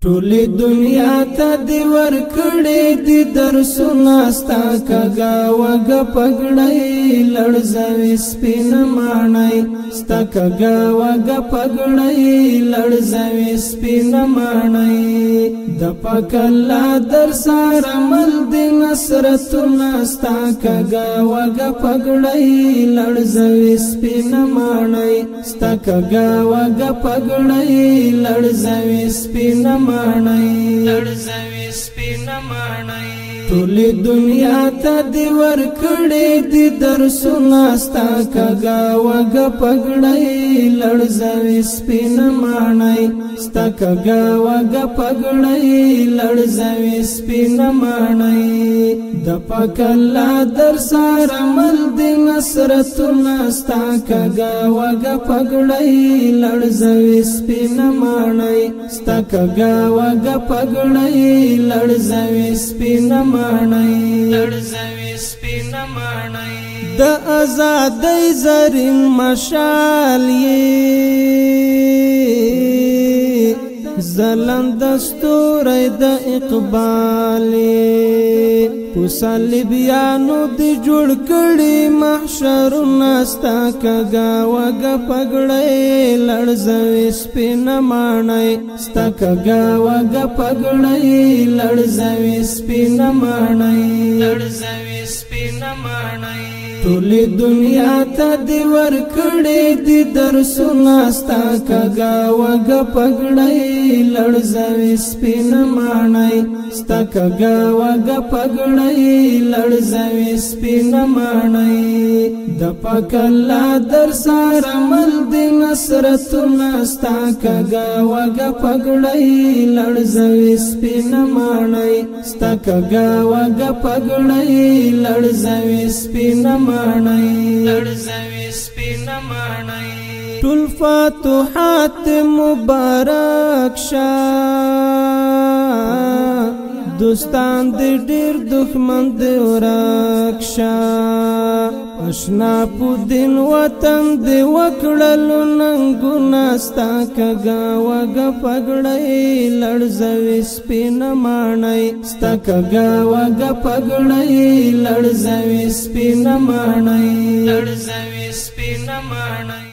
ټولې دنیا ته دی ورکړې دي درسونه ستا کږه وږه پګړۍ لړزوي سپینه ماڼۍ ستا کږه وږه پګړۍ لړزوي سپینه ماڼۍ د پاک الله در سره مل دي نصرتونه ستا کږه وږه پګړۍ لړزوي سپینه ماڼۍ ستا کږه وږه پګړۍ لړزوي سپینه لړزوي سپینه ماڼۍ ټولې دنیا ته دی ورکړې دي درسونه ستا کږه وږه پګړۍ لړزوي سپینه ماڼۍ ستا کږه وږه پګړۍ لړزوي سپینه ماڼۍ د پاک الله در سره مل دي نصرتونه ستا کږه وږه پګړۍ لړزوي سپینه ماڼۍ ستا کږه وږه پګړۍ لړزوي سپینه ماڼۍ لړزوي سپینه ماڼۍ د آزادۍ زرین مشال زلند ستوري د اقبال پوسالبیانو دی جوړ کړي محشرونه ستا کږه وږه پګړۍ لړزوي سپینه ماڼۍ ستا کږه وږه پګړۍ لړزوي سپینه ماڼۍ لړزوي سپینه ماڼۍ ټولې دنیا ته دی ورکړې دي درسونه ستا کږه وږه پګړۍ لړزوي سپینه ماڼۍ ستا کږه وږه پګړۍ لړزوي سپینه ماڼۍ د پاک الله در سره مل دي نصرتونه ستا کږه وږه پګړۍ لړزوي سپینه ماڼۍ ستا کږه وږه پګړۍ لړزوي سپینه ماڼۍ لړزوي سپینه ماڼۍ ټول فتوحات مبارک شه دوستان دې ډېر دښمن دې ورک شه اشنا په دین وطن دې وکړلو ننګونه ستا کږه وږه پګړۍ لړزوي سپینه ماڼۍ ستا کږه وږه پګړۍ لړزوي سپینه ماڼۍ لړزوي سپینه ماڼۍ